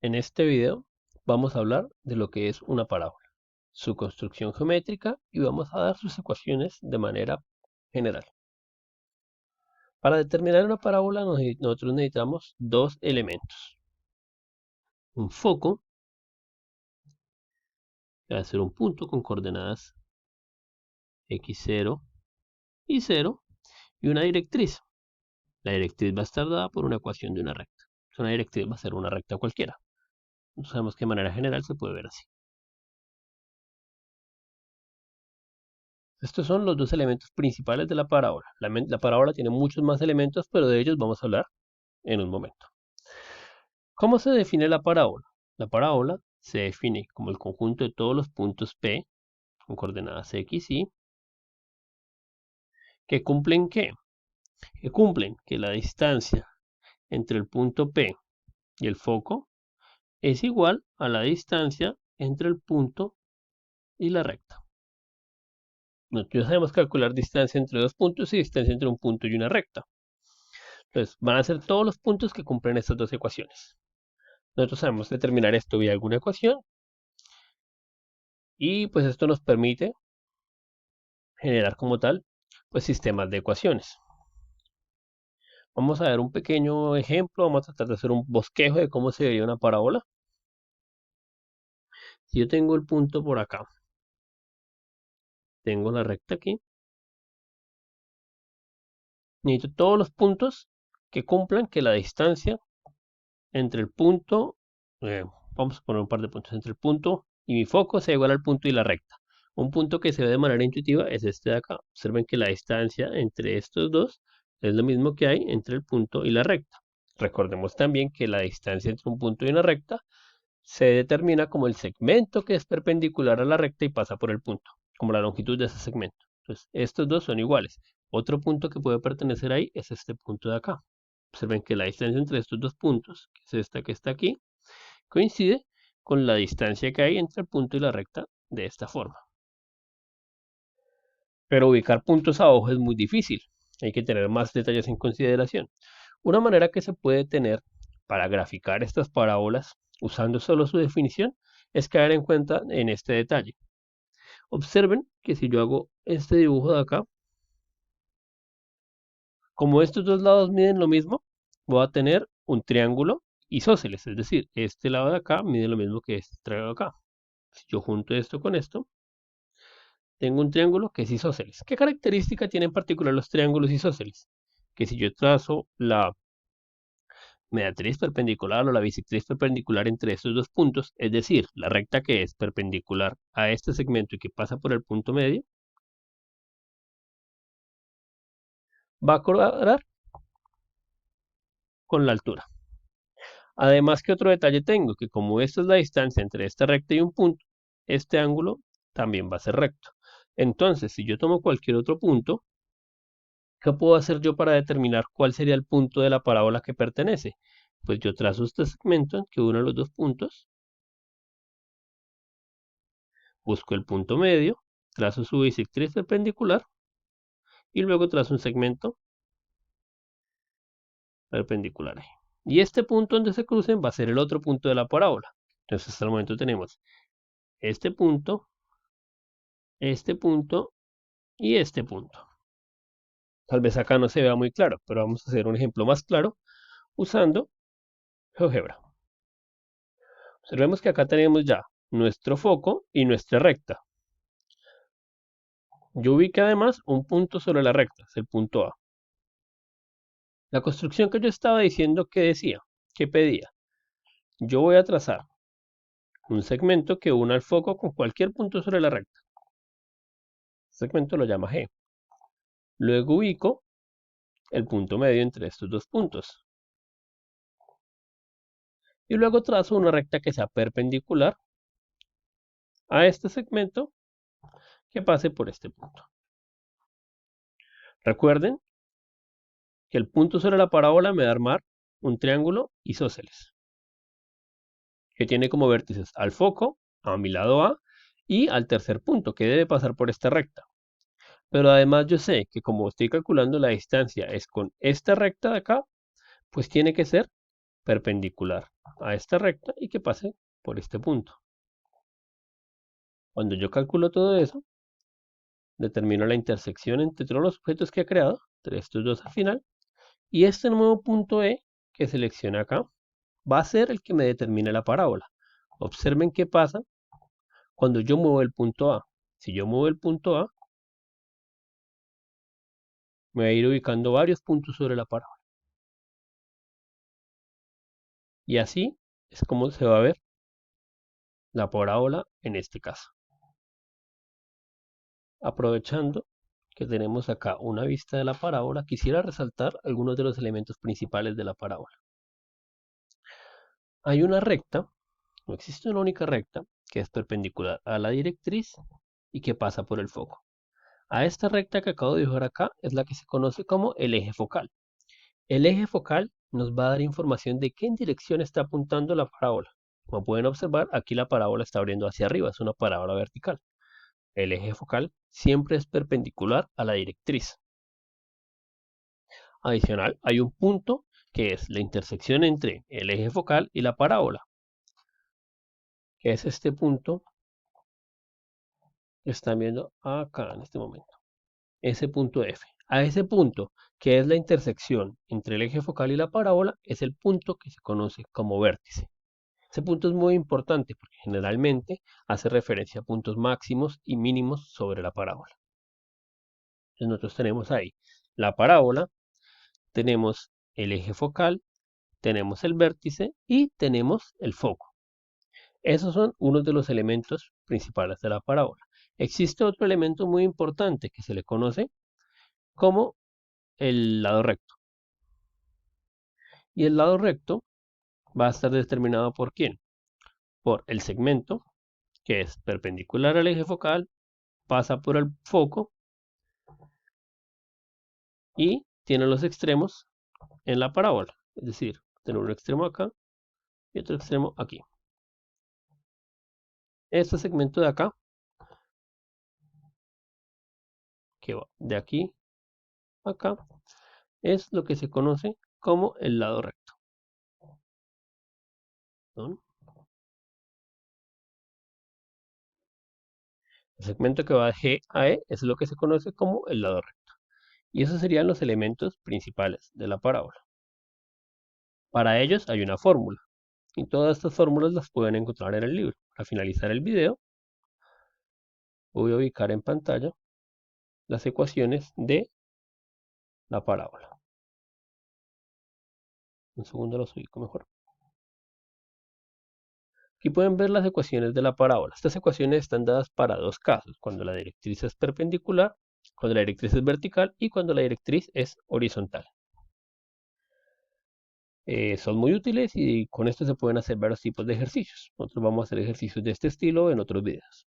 En este video vamos a hablar de lo que es una parábola, su construcción geométrica y vamos a dar sus ecuaciones de manera general. Para determinar una parábola nosotros necesitamos dos elementos. Un foco, que va a ser un punto con coordenadas x0 y 0, y una directriz. La directriz va a estar dada por una ecuación de una recta. Una directriz va a ser una recta cualquiera. Sabemos que de manera general se puede ver así. Estos son los dos elementos principales de la parábola. La parábola tiene muchos más elementos, pero de ellos vamos a hablar en un momento. ¿Cómo se define la parábola? La parábola se define como el conjunto de todos los puntos P con coordenadas X y que cumplen ¿qué? Que cumplen que la distancia entre el punto P y el foco es igual a la distancia entre el punto y la recta. Nosotros sabemos calcular distancia entre dos puntos y distancia entre un punto y una recta. Entonces, van a ser todos los puntos que cumplen estas dos ecuaciones. Nosotros sabemos determinar esto vía alguna ecuación y pues esto nos permite generar como tal pues sistemas de ecuaciones. Vamos a ver un pequeño ejemplo, vamos a tratar de hacer un bosquejo de cómo se vería una parábola. Si yo tengo el punto por acá, tengo la recta aquí, necesito todos los puntos que cumplan que la distancia entre el punto, vamos a poner un par de puntos, entre el punto y mi foco sea igual al punto y la recta. Un punto que se ve de manera intuitiva es este de acá. Observen que la distancia entre estos dos es lo mismo que hay entre el punto y la recta. Recordemos también que la distancia entre un punto y una recta se determina como el segmento que es perpendicular a la recta y pasa por el punto, como la longitud de ese segmento. Entonces, estos dos son iguales. Otro punto que puede pertenecer ahí es este punto de acá. Observen que la distancia entre estos dos puntos, que es esta que está aquí, coincide con la distancia que hay entre el punto y la recta de esta forma. Pero ubicar puntos abajo es muy difícil. Hay que tener más detalles en consideración. Una manera que se puede tener para graficar estas parábolas usando solo su definición es caer en cuenta en este detalle. Observen que si yo hago este dibujo de acá, como estos dos lados miden lo mismo, voy a tener un triángulo isósceles, es decir, este lado de acá mide lo mismo que este lado de acá. Si yo junto esto con esto, tengo un triángulo que es isósceles. ¿Qué característica tienen en particular los triángulos isósceles? Que si yo trazo la mediatriz perpendicular o la bisectriz perpendicular entre estos dos puntos, es decir, la recta que es perpendicular a este segmento y que pasa por el punto medio, va a cuadrar con la altura. Además, ¿qué otro detalle tengo? Que como esta es la distancia entre esta recta y un punto, este ángulo también va a ser recto. Entonces, si yo tomo cualquier otro punto, ¿qué puedo hacer yo para determinar cuál sería el punto de la parábola que pertenece? Pues yo trazo este segmento que une los dos puntos, busco el punto medio, trazo su bisectriz perpendicular y luego trazo un segmento perpendicular ahí. Y este punto donde se crucen va a ser el otro punto de la parábola. Entonces hasta el momento tenemos este punto y este punto. Tal vez acá no se vea muy claro, pero vamos a hacer un ejemplo más claro usando GeoGebra. Observemos que acá tenemos ya nuestro foco y nuestra recta. Yo ubiqué además un punto sobre la recta, es el punto A. La construcción que yo estaba diciendo que decía, que pedía, yo voy a trazar un segmento que una al foco con cualquier punto sobre la recta. Este segmento lo llama G. Luego ubico el punto medio entre estos dos puntos. Y luego trazo una recta que sea perpendicular a este segmento que pase por este punto. Recuerden que el punto sobre la parábola me da a armar un triángulo isósceles, que tiene como vértices al foco, a mi lado A, y al tercer punto, que debe pasar por esta recta. Pero además yo sé que como estoy calculando la distancia es con esta recta de acá, pues tiene que ser perpendicular a esta recta y que pase por este punto. Cuando yo calculo todo eso, determino la intersección entre todos los objetos que he creado, entre estos dos al final, y este nuevo punto E que seleccioné acá va a ser el que me determine la parábola. Observen qué pasa cuando yo muevo el punto A. Si yo muevo el punto A, me va a ir ubicando varios puntos sobre la parábola. Y así es como se va a ver la parábola en este caso. Aprovechando que tenemos acá una vista de la parábola, quisiera resaltar algunos de los elementos principales de la parábola. Hay una recta, no existe una única recta, que es perpendicular a la directriz y que pasa por el foco. A esta recta que acabo de dibujar acá es la que se conoce como el eje focal. El eje focal nos va a dar información de qué dirección está apuntando la parábola. Como pueden observar, aquí la parábola está abriendo hacia arriba, es una parábola vertical. El eje focal siempre es perpendicular a la directriz. Adicional, hay un punto que es la intersección entre el eje focal y la parábola, que es este punto que están viendo acá en este momento, ese punto F. A ese punto, que es la intersección entre el eje focal y la parábola, es el punto que se conoce como vértice. Ese punto es muy importante porque generalmente hace referencia a puntos máximos y mínimos sobre la parábola. Entonces nosotros tenemos ahí la parábola, tenemos el eje focal, tenemos el vértice y tenemos el foco. Esos son unos de los elementos principales de la parábola. Existe otro elemento muy importante que se le conoce como el lado recto. Y el lado recto va a estar determinado por ¿quién? Por el segmento, que es perpendicular al eje focal, pasa por el foco y tiene los extremos en la parábola. Es decir, tener un extremo acá y otro extremo aquí. Este segmento de acá, que va de aquí a acá, es lo que se conoce como el lado recto, ¿no? El segmento que va de G a E es lo que se conoce como el lado recto. Y esos serían los elementos principales de la parábola. Para ellos hay una fórmula. Y todas estas fórmulas las pueden encontrar en el libro. Para finalizar el video, voy a ubicar en pantalla las ecuaciones de la parábola. Un segundo los ubico mejor. Aquí pueden ver las ecuaciones de la parábola. Estas ecuaciones están dadas para dos casos, cuando la directriz es perpendicular, cuando la directriz es vertical y cuando la directriz es horizontal. Son muy útiles y con esto se pueden hacer varios tipos de ejercicios. Nosotros vamos a hacer ejercicios de este estilo en otros videos.